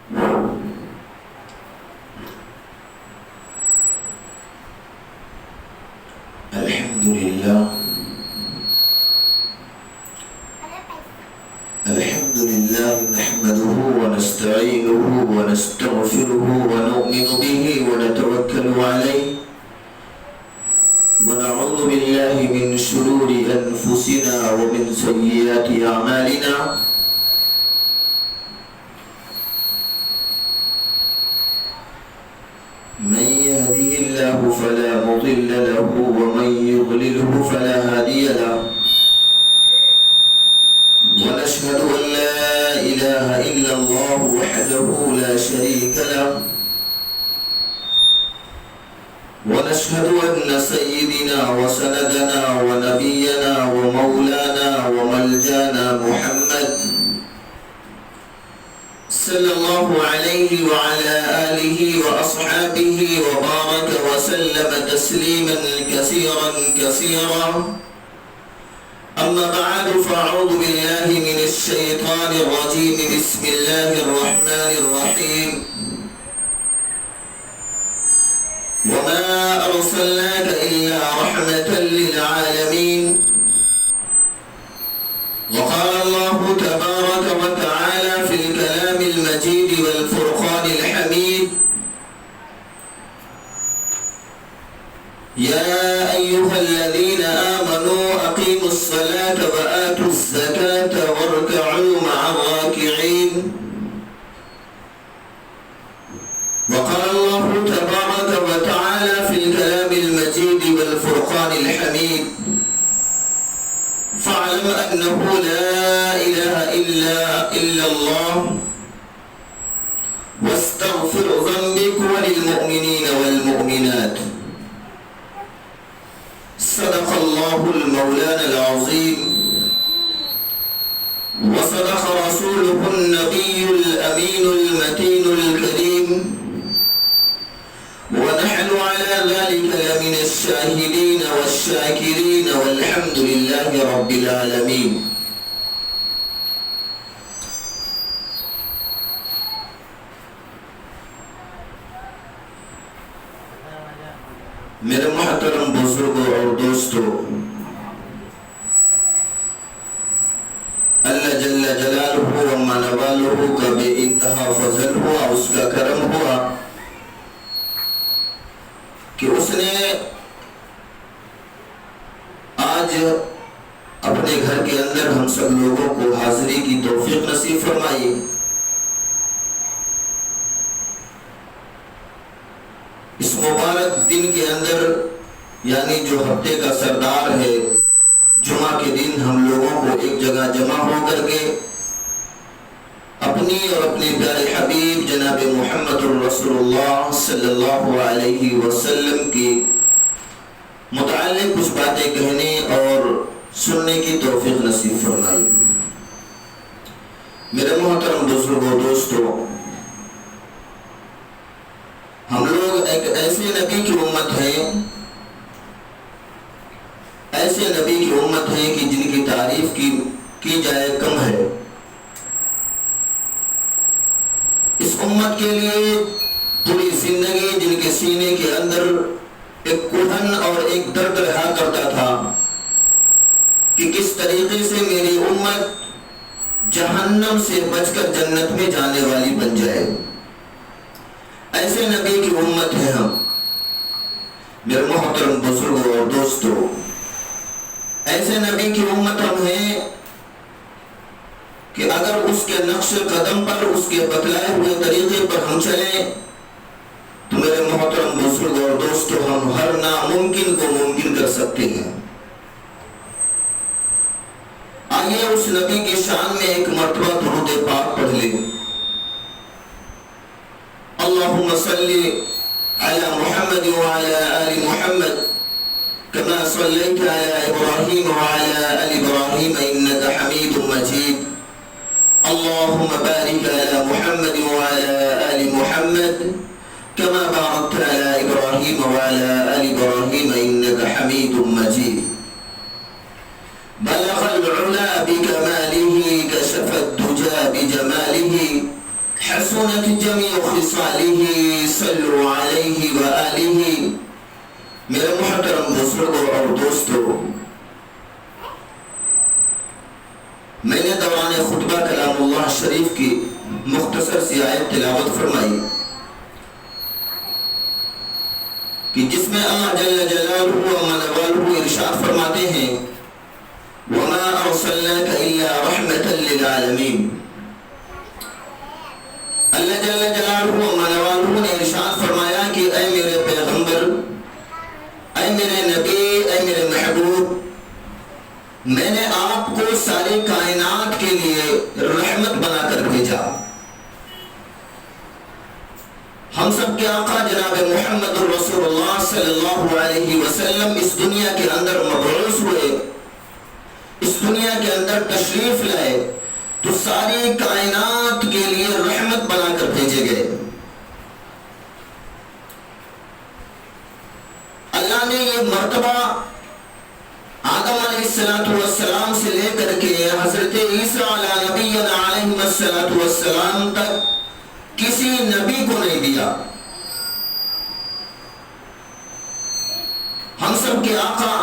الحمد لله نحمده ونستعينه ونستغفره ونؤمن به ونتوكل عليه ونعوذ بالله من شرور أنفسنا ومن سيئات أعمالنا من يهده الله فلا مضل له ومن يضلله فلا هادي له ونشهد أن لا إله إلا الله وحده لا شريك له ونشهد أن سيدنا وسندنا ونبينا ومولانا وملجانا محمد صلى الله عليه وعلى آله وأصحابه وبارك وسلم تسليما كثيرا كثيرا أما بعد فأعوذ بالله من الشيطان الرجيم بسم الله الرحمن الرحيم وما أرسلناك إلا رحمة للعالمين وقال الله تبارك وتعالى في الكلام المجيد والفرقان الحميد يا أيها الذين آمنوا أقيموا الصلاة وآتوا الزكاة واركعوا مع الراكعين وقال الله تبارك وتعالى في الكلام المجيد والفرقان الحميد فاعلم أنه لا إله إلا الله واستغفر ذنبك وللمؤمنين والمؤمنات صدق الله المولانا العظيم وصدق رسوله النبي الأمين المتين الكريم ونحن على ذلك لمن الشاهدين والشاكرين والحمد لله رب العالمين میرے محترم بزرگوں اور دوستوں، اللہ جل جلالہ و منوالہ کا بے انتہا فضل ہوا، اس کا کرم ہوا کہ اس نے آج اپنے گھر کے اندر ہم سب لوگوں کو حاضری کی توفیق نصیب فرمائی۔ اس مبارک دن کے اندر یعنی جو ہفتے کا سردار ہے، جمعہ کے دن ہم لوگوں کو ایک جگہ جمع ہو کر کے اپنی اور اپنے پیارے حبیب جناب محمد الرسول اللہ صلی اللہ علیہ وسلم کی متعلق کچھ باتیں کہنے اور سننے کی توفیق نصیب فرمائی۔ میرے محترم بزرگوں دوستوں، ہم لوگ ایک ایسے نبی کی امت ہیں، ایسے نبی کی امت ہے کہ جن کی تعریف کی جائے کم ہے۔ اس امت کے لیے پوری زندگی جن کے سینے کے اندر ایک کڑھن اور ایک درد رہا کرتا تھا کہ کس طریقے سے میری امت جہنم سے بچ کر جنت میں جانے والی بن جائے، ایسے نبی کی امت ہے ہم۔ میرے محترم بزرگوں اور دوستوں، ایسے نبی کی امت ہم ہیں کہ اگر اس کے نقش قدم پر، اس کے بتلائے ہوئے طریقے پر ہم چلیں تو میرے محترم بزرگوں اور دوستوں، ہم ہر ناممکن کو ممکن کر سکتے ہیں۔ آئیے اس نبی کی شان میں ایک مرتبہ درود پاک پڑھ لیں۔ اللهم صل على محمد وعلى آل محمد كما صليت على إبراهيم وعلى آل إبراهيم إنك حميد مجيد اللهم بارك على محمد وعلى آل محمد كما باركت على إبراهيم وعلى آل إبراهيم إنك حميد مجيد بلغ العلا بكماله كشف الدجى بجماله حسن سنت جمیع خصالہ صلوا علیہ وآلہ۔ میرے محترم بزرگوں اور دوستوں، میں نے دوران خطبہ کلام اللہ شریف کی مختصر سی آیت تلاوت فرمائی کہ جس میں اللہ جل جلالہ و منوالہ ارشاد فرماتے ہیں وَمَا أَرْسَلْنَاكَ إِلَّا رَحْمَةً لِلْعَالَمِينَ۔ اللہ جل جلالہ و منوالہ نے ارشاد فرمایا کہ اے میرے پیغمبر، اے میرے نبی، اے میرے محبوب، میں نے آپ کو ساری کائنات کے لیے رحمت بنا کر بھیجا۔ ہم سب کے آقا جناب محمد الرسول اللہ صلی اللہ علیہ وسلم اس دنیا کے اندر مبعوث ہوئے، اس دنیا کے اندر تشریف لائے تو ساری کائنات کے لیے رحمت بنا کر بھیجے گئے۔ اللہ نے یہ مرتبہ آدم علیہ السلام سے لے کر کے حضرت عیسیٰ علیہ نبینا علیہ السلام تک کسی نبی کو نہیں دیا۔ ہم سب کے آقا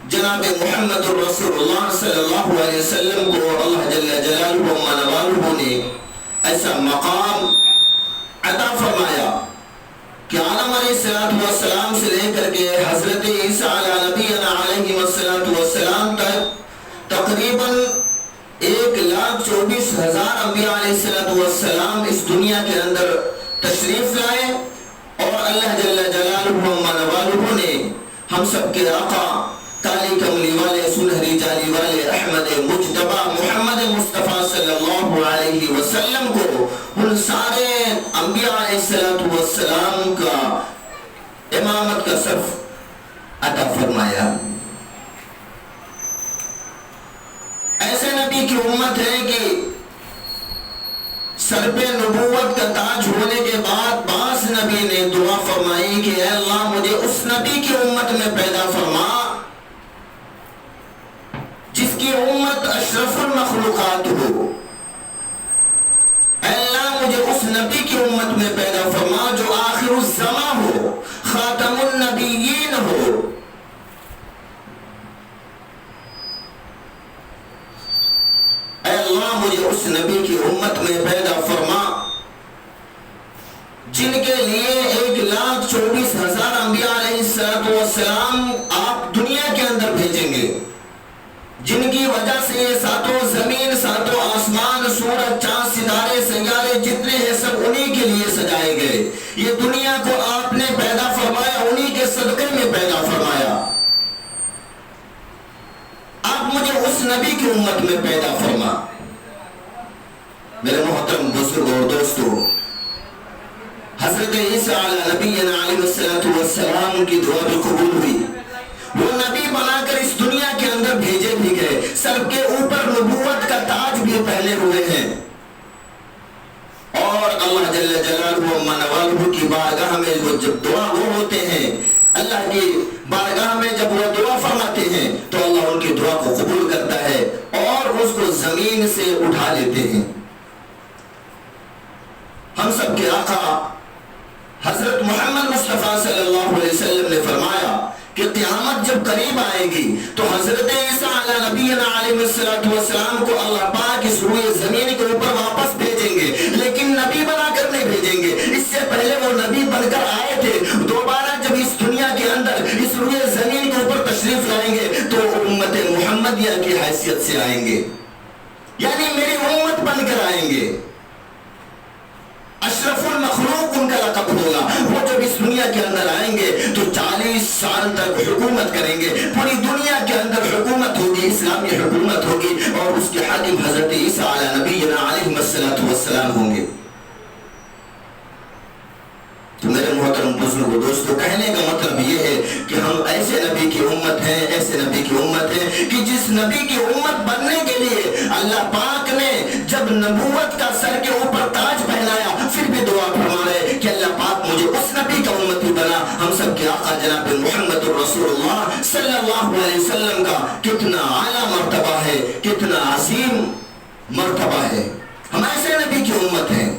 جناب محمد الرسول اللہ صلی اللہ علیہ وسلم کو اللہ جل جلالہ و منوالہ نے ایسا مقام عطا فرمایا کہ آدم علیہ السلام سے لے کر کے حضرت عیسیٰ علیہ نبینا علیہ السلام تک تقریباً 1,24,000 انبیاء علیہ السلام اس دنیا کے اندر تشریف لائے، اور اللہ جل جلالہ و منوالہ نے ہم سب کے آقا کالی کملی والے سنہری جالی والے احمد مجتبی محمد مصطفیٰ صلی اللہ علیہ وسلم کو ان سارے انبیاء علیہ السلام کا امامت کا صرف عطا فرمایا۔ ایسے نبی کی امت ہے کہ سر پہ نبوت کا تاج ہونے کے بعد بعض نبی نے دعا فرمائی کہ اے اللہ مجھے اس نبی کی امت میں پیدا فرما جس کی امت اشرف المخلوقات ہو۔ اے اللہ مجھے اس نبی کی امت میں پیدا فرما جو آخر الزمان ہو، خاتم النبیین ہو۔ اے اللہ مجھے اس نبی کی امت میں پیدا فرما جن کے لیے 1,24,000 انبیاء علیہ السلام آپ دنیا کے اندر بھیجیں گے، جن کی وجہ سے یہ ساتوں زمین، ساتوں آسمان، سورج، چاند، ستارے، سیارے جتنے ہیں سب انہی کے لیے سجائے گئے۔ یہ دنیا کو آپ نے پیدا فرمایا، انہی کے صدقے میں پیدا فرمایا۔ آپ مجھے اس نبی کی امت میں پیدا فرما۔ میرے محترم بزرگ اور دوستو، حضرت عیسیٰ علیہ نبینا علیہ السلام کی دعا بھی قبول ہوئی، وہ نبی بنا کر اس دنیا کے اندر بھیجے بھی گئے، سر کے اوپر نبوت کا تاج بھی پہنے ہوئے ہیں، اور اللہ جل جلالہ و منوالہ کی بارگاہ میں وہ جب دعا وہ ہوتے ہیں، اللہ کی بارگاہ میں جب وہ دعا فرماتے ہیں تو اللہ ان کی دعا کو قبول کرتا ہے اور اس کو زمین سے اٹھا لیتے ہیں۔ ہم سب کے آقا حضرت محمد مصطفیٰ صلی اللہ علیہ وسلم نے فرمایا کہ قیامت جب قریب آئے گی تو حضرت عیسیٰ علیہ نبینا علیہ السلام کو اللہ پاک اس روئے زمین کے اوپر واپس بھیجیں گے، لیکن نبی بنا کر نہیں بھیجیں گے۔ اس سے پہلے وہ نبی بن کر آئے تھے، دوبارہ جب اس دنیا کے اندر اس روئے زمین کے اوپر تشریف لائیں گے تو امت محمدیہ کی حیثیت سے آئیں گے، یعنی میری امت بن کر آئیں گے۔ اشرف المخلوق ان کا لقب ہوگا۔ وہ جب اس دنیا کے اندر آئیں گے تو 40 سال تک حکومت کریں گے، پوری دنیا کے اندر حکومت ہوگی، اسلامی حکومت ہوگی، اور اس کے حاکم حضرت عیسیٰ علیہ نبینا علیہ السلام ہوں گے۔ تو میرے محترم بزرگوں دوستو، کہنے کا مطلب یہ ہے کہ ہم ایسے نبی کی امت ہیں، ایسے نبی کی امت ہے کہ جس نبی کی امت بننے کے لیے اللہ پاک نے جب نبوت کا سر کے اوپر تاج پہنایا، پھر بھی دعا فرما رہے کہ اللہ پاک مجھے اس نبی کا امتی بنا۔ ہم سب کے آقا جناب محمد الرسول اللہ صلی اللہ علیہ وسلم کا کتنا اعلیٰ مرتبہ ہے، کتنا عظیم مرتبہ ہے۔ ہم ایسے نبی کی امت ہیں۔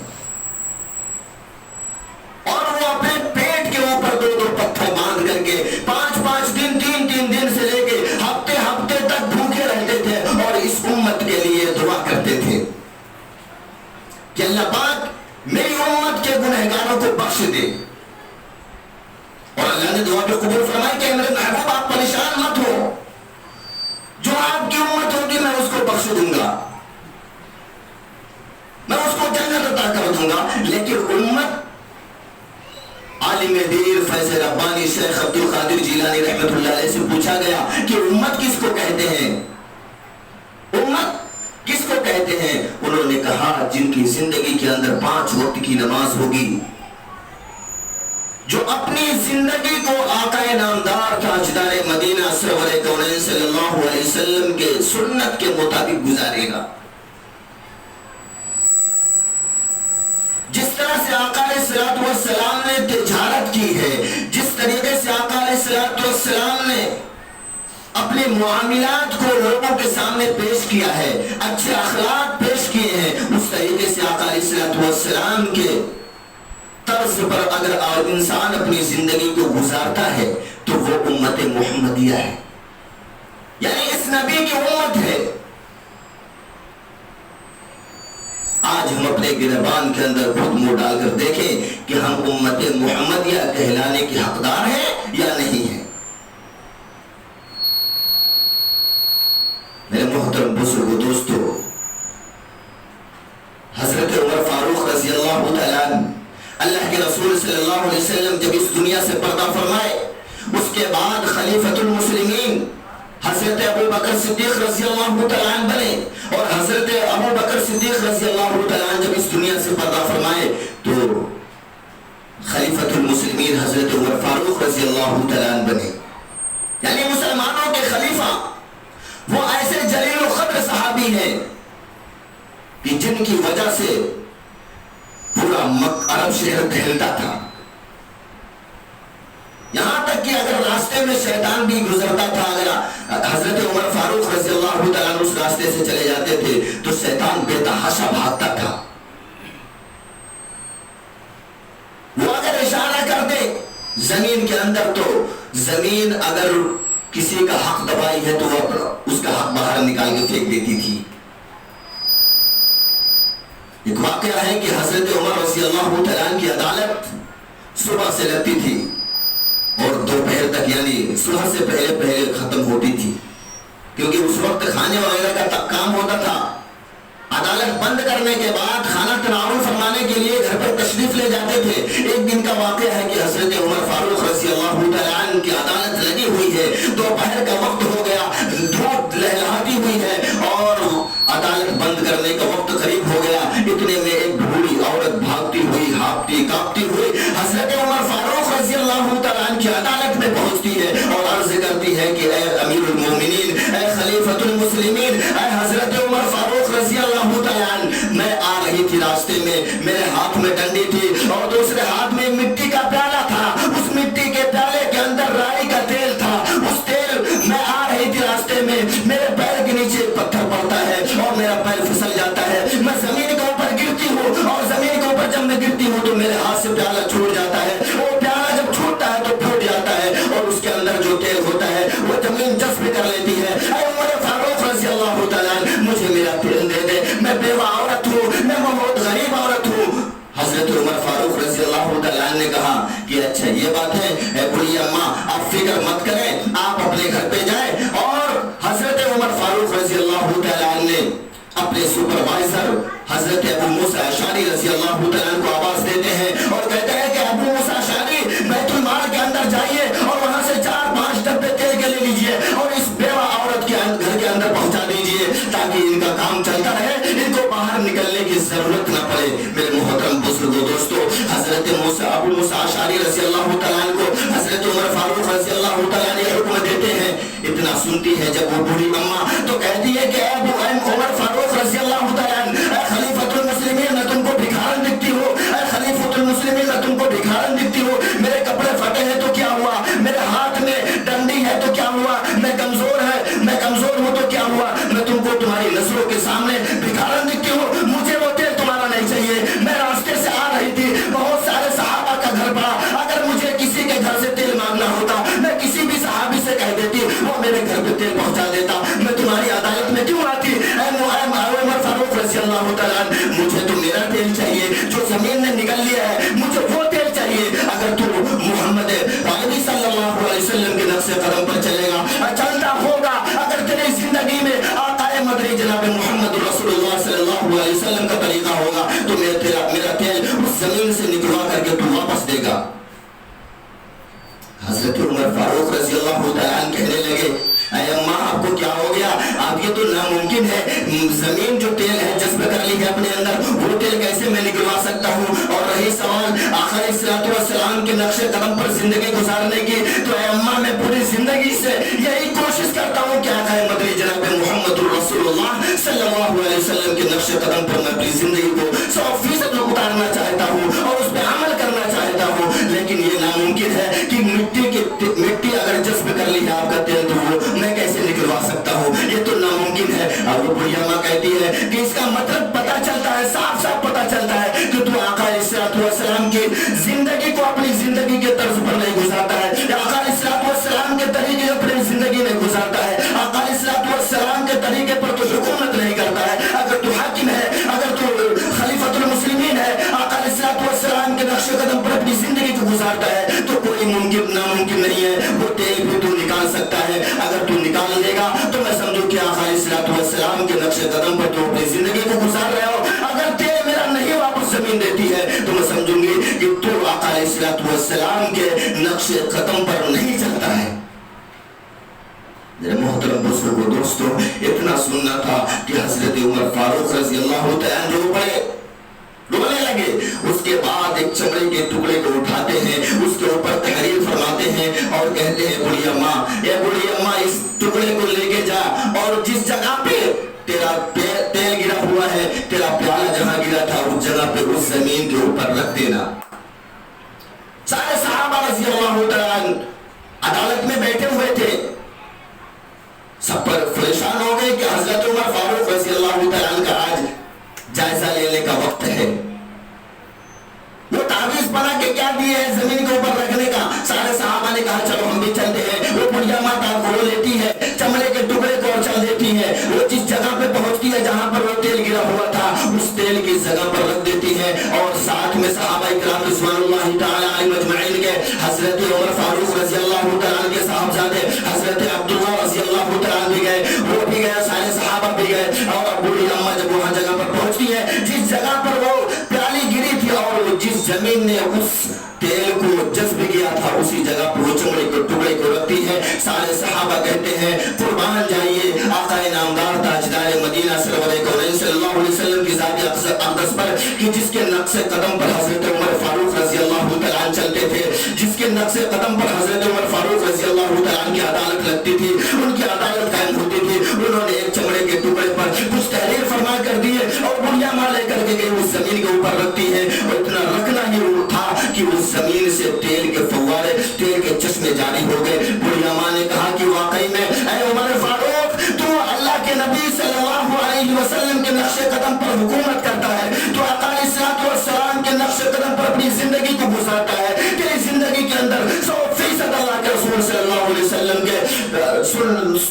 اللہ پاک میری امت کے گنہگاروں کو بخش دے. اور اللہ نے دعا پہ قبول فرمائی کہ میرے محبوب آپ پریشان مت ہو، جو آپ کی امت ہوگی میں اس کو بخش دوں گا، میں اس کو جنت عطا کر دوں گا. لیکن امت عالم دیر فیض ربانی شیخ عبد القادر جیلانی رحمت اللہ علیہ سے پوچھا گیا کہ امت کس کو کہتے ہیں، امت کس کو کہتے ہیں؟ انہوں نے کہا جن کی زندگی کے اندر 5 وقت کی نماز ہوگی، جو اپنی زندگی کو آقا نامدار تاجدار مدینہ سرور کونین صلی اللہ علیہ وسلم کے سنت کے مطابق گزارے گا. جس طرح سے آقا علیہ السلام نے تجارت کی ہے، جس طریقے سے آقا علیہ السلام نے اپنے معاملات کو لوگوں کے سامنے پیش کیا ہے، اچھے اخلاق پیش کیے ہیں، اس طریقے سے آقا علیہ السلام کے طرز پر اگر انسان اپنی زندگی کو گزارتا ہے تو وہ امت محمدیہ ہے، یعنی اس نبی کی امت ہے. آج ہم اپنے گربان کے اندر خود منہ ڈال کر دیکھیں کہ ہم امت محمدیہ کہلانے کے حقدار ہیں یا نہیں ہیں. میرے محترم بزرگوں دوستو، حضرت عمر فاروق رضی اللہ تعالیٰ عنہ، اللہ کے رسول صلی اللہ علیہ وسلم جب اس دنیا سے پردہ فرمائے، اس کے بعد خلیفۃ المسلمین حضرت ابو بکر صدیق رضی اللہ تعالیٰ عنہ بنے، اور حضرت ابو بکر صدیق رضی اللہ تعالیٰ عنہ جب اس دنیا سے پردہ فرمائے تو خلیفۃ المسلمین حضرت عمر فاروق رضی اللہ تعالیٰ عنہ بنے. یعنی مسلمانوں کے خلیفہ وہ ایسے جلیل القدر صحابی ہیں کہ جن کی وجہ سے پورا عرب شہر دہلتا تھا. یہاں تک کہ اگر راستے میں شیطان بھی گزرتا تھا، اگر حضرت عمر فاروق رضی اللہ تعالیٰ عنہ اس راستے سے چلے جاتے تھے تو شیطان بے تحاشا بھاگتا تھا. وہ اگر اشارہ کر دے زمین کے اندر تو زمین اگر کسی کا حق دبائی ہے تو وہ اس کا حق باہر نکال کے پھینک دیتی تھی. ایک واقعہ ہے کہ حضرت عمر رضی اللہ تعالیٰ عنہ کی عدالت صبح سے لگتی تھی اور دوپہر تک، یعنی صبح سے پہلے ختم ہوتی تھی، کیونکہ اس وقت کھانے وغیرہ کا کام ہوتا تھا. عدالت بند کرنے کے بعد کھانا تناول فرمانے کے لیے گھر پر تشریف لے جاتے تھے. ایک دن کا واقعہ ہے کہ حضرت عمر فاروق رضی اللہ تعالیٰ عنہ کی عدالت لگی ہوئی ہے، دوپہر کا وقت ہو گیا، دھوپ لہلہاتی ہوئی ہے اور عدالت بند کرنے کا وقت قریب ہو گیا. اتنے میں ایک بوڑھی عورت بھاگتی ہوئی، ہانپتی کانپتی ہوئی حضرت عمر فاروق رضی اللہ تعالیٰ عنہ کی عدالت میں پہنچتی ہے اور عرض کرتی ہے کہ اے امیر المومنین، اے خلیفۃ المسلمین، اے حضرت عمر فاروق رضی اللہ تعالیٰ عنہ، میں آ رہی تھی راستے میں، میرے ہاتھ میں ڈنڈی تھی اور دوسرے ہاتھ میں مٹی کا پیالہ تھا. اس مٹی کے پیالے کے اندر رائی کا تیل تھا. اس تیل میں آ رہی تھی راستے میں، میرے پیر کے نیچے پتھر پڑتا ہے اور میرا پیر پھسل جاتا ہے. میں زمین کے اوپر گرتی ہوں اور زمین کے اوپر جب میں گرتی ہوں تو میرے ہاتھ سے پیالہ چھوٹ جاتا ہے. وہ پیالہ جب چھوٹتا ہے تو پھوٹ جاتا ہے اور اس کے اندر جو تیل ہوتا ہے وہ زمین جذب کر لیتی ہے. اے عمر فاروق رضی اللہ تعالیٰ عنہ، مجھے میرا تیل دے دے، میں بیوہ عورت ہوں، میں بہت غریب عورت ہوں. حضرت عمر فاروق رضی اللہ تعالیٰ عنہ نے کہا کہ اچھا یہ بات ہے، اے بڑی اماں آپ فکر مت کریں، آپ اپنے گھر پہ جائیں. اور حضرت عمر فاروق رضی اللہ تعالیٰ عنہ نے اپنے سپروائزر حضرت ابو موسیٰ اشعری رضی اللہ تعالیٰ عنہ کو آواز دیتے ہیں اور کہتے ہیں کہ ابو موسیٰ اشعری بیت المال کے اندر جائیے اور وہاں سے 4-5 ڈبے تیل کے لے لیجئے اور اس بیوہ عورت کے گھر کے اندر پہنچا دیجئے تاکہ ان کا کام چلتا رہے، ان کو باہر نکلنے کی ضرورت نہ پڑے. میرے محترم بزرگوں دوستو، حضرت ابو موسیٰ اشعری رضی اللہ تعالیٰ عنہ کو حضرت عمر فاروق رضی اللہ تعالیٰ عنہ حکم دیتے ہیں. اتنا سنتی ہے جب وہ بوڑھی اماں تو کہتی ہے کہ اے عمر فاروق رضی اللہ تعالیٰ عنہ، اے خلیفۃ المسلمین، میں تم کو بھکارن دکھتی ہو، اے خلیفۃ المسلمین، میں تم کو بھکارن دکھتی ہو. میرے کپڑے پھٹے ہیں تو کیا ہوا، میرے ہاتھ میں ڈنڈی ہے تو کیا ہوا، میں کمزور ہوں تو کیا ہوا، میں تم کو تمہاری نظروں کے سامنے بھکارن دکھتی ہوں. مجھے وہ تیل تمہارا نہیں چاہیے. میں راستے سے آ رہی تھی، بہت سارے صحابہ کا گھر پڑا، اگر مجھے کسی کے گھر سے تیل مانگنا ہوتا میں کسی بھی صحابی سے کہہ دیتی، وہ میرے گھر پہ تیل پہنچا دیتا. میں تمہاری عدالت میں کیوں زمین نے نکل لیا ہے، مجھے وہ تیل چاہیے۔ اگر تو محمد عربی صلی اللہ علیہ وسلم کے نقش قدم پر چلے گا، چلتا ہوگا، اگر تیری زندگی میں آقا مدنی جناب محمد رسول اللہ صلی اللہ علیہ وسلم کا طریقہ ہوگا تو میرا تیل اس زمین سے نکلوا کر کے تو واپس دے گا۔ حضرت عمر فاروق رضی اللہ تعالیٰ عنہ کہنے لگے، اے اماں آپ کو کیا ہو گیا؟ آپ یہ تو ناممکن ہے، زمین جو تیل ہے جذب کر لی ہے اپنے اندر، وہ تیل کیسے میں نکلوا سکتا ہوں؟ اور رہی سوال آقا علیہ السلام کے نقش قدم پر زندگی گزارنے کی، تو اے اماں میں پوری زندگی سے یہی کوشش کرتا ہوں کہ آقا مدنی جناب محمد رسول اللہ صلی اللہ علیہ وسلم کے نقش قدم پر میں اپنی زندگی کو 100% اتارنا چاہتا ہوں اور اس پہ عمل کرنا چاہتا ہوں، لیکن یہ ناممکن ہے کہ مٹی اگر جذب کر لی ہے آپ کا تیل تو وہ میں کیسے نکلوا سکتا ہوں؟ یہ تو ناممکن ہے۔ اور وہ بڑی اماں کہتی ہے کہ اس کا مطلب پتا چلتا ہے، صاف صاف پتا چلتا ہے کہ تو آقا علیہ السلام کی زندگی کو اپنی زندگی کے طرز پر نہیں گزارتا ہے، آقا علیہ السلام کے طریقے اپنی زندگی میں گزارتا ہے، آقا علیہ السلام کے طریقے پر تو حکومت نہیں کرتا ہے۔ اگر تو حاکم ہے، اگر تو خلیفۃ المسلمین ہے، آقا علیہ السلام کے نقش قدم پر اپنی زندگی کو گزارتا ہے، تو کوئی ناممکن نہیں ہے، وہ تیل بھی تو نکال سکتا ہے۔ اگر تو نکال لے گا تو میں سمجھوں کہ آقا علیہ السلام کے نقش قدم پر تو اپنی زندگی کو گزار رہے ہو۔ اگر تیل میرا نہیں واپس زمین دیتی ہے تو میں سمجھوں گی کہ تو آقا علیہ السلام کے نقش قدم پر نہیں چلتا ہے۔ میرے محترم بزرگوں دوستوں، اتنا سننا تھا کہ حضرت عمر فاروق رضی اللہ تعالیٰ جو پڑے رونے لگے۔ اس کے بعد ایک چمڑے کے ٹکڑے کو اٹھاتے ہیں، اس کے اوپر تحریر فرماتے ہیں اور کہتے ہیں بڑی اماں، اے بڑی اماں اس ٹکڑے کو لے کے جا اور جس جگہ پہ تیرا تیل گرا ہوا ہے، تیرا پیالہ جہاں گرا تھا اس جگہ پہ اس زمین کے اوپر رکھ دینا۔ سارے صحابہ رضی اللہ تعالیٰ عدالت میں بیٹھے ہوئے تھے، سب پر پریشان ہو گئے کہ حضرت عمر فاروق رضی اللہ تعالیٰ کا آج جائزہ لینے کا وقت ہے۔ وہ تعویذ بنا کے کیا دیے ہیں زمین کے اوپر رکھنے کا؟ سارے صحابہ نے کہا چلو ہم بھی چلتے ہیں۔ وہ بڑھیا ماتا کو لیتی ہے، چمڑے کے ٹکڑے کو اور چل دیتی ہے، وہ جس جگہ پہ پہنچتی ہے جہاں پر وہ تیل گرا ہوا تھا اس تیل کی جگہ پر رکھ دیتی ہے، اور ساتھ میں صحابہ کرام رضوان اللہ تعالی علیہم اجمعین کے حضرت عمر فاروق رضی اللہ تعالی کے صاحبزادے حضرت عبداللہ رضی اللہ تعالی بھی گئے، وہ بھی گئے، سارے صحابہ بھی گئے۔ اور بوڑھی اماں جب وہاں جگہ پر پہنچتی ہے جس جگہ پر وہ پیالی گری تھی اور جس زمین نے اس تیل کو جذب کیا تھا اسی جگہ پر وہ چمڑے کے ٹکڑے کو رکھتی ہے۔ سارے صحابہ کہتے ہیں قربان جائیے آقا نامدار تاجدار مدینہ سرور کونین صلی اللہ علیہ وسلم کی ذات اقدس پر کہ جس کے نقش قدم پر حضرت عمر فاروق رضی اللہ تعالیٰ عنہ چلتے تھے، جس کے نقش قدم پر حضرت عمر فاروق رضی اللہ تعالیٰ عنہ کی عدالت لگتی تھی، ان کی عدالت قائم ہوتی تھی۔ انہوں نے ایک چمڑے کے ٹکڑے پر کچھ تحریر فرما کر دیے اور بڑھیا ماں لے کر کے گئی اس زمین کے اوپر رکھتی ہے، اور اتنا رکھنا ہی وہ تھا کہ اس زمین سے تیل کے فوارے، تیل کے چشمے جاری ہو گئے۔ بڑھیا ماں نے کہا کہ واقعی میں اے عمر فاروق تو اللہ کے نبی صلی اللہ علیہ وسلم کے نقش قدم پر حکومت کرتا ہے، تو آقا علیہ السلام کے نقش قدم پر اپنی زندگی کو گزارتا ہے۔ تیری زندگی کے اندر 100% اللہ کے رسول صلی اللہ علیہ وسلم کے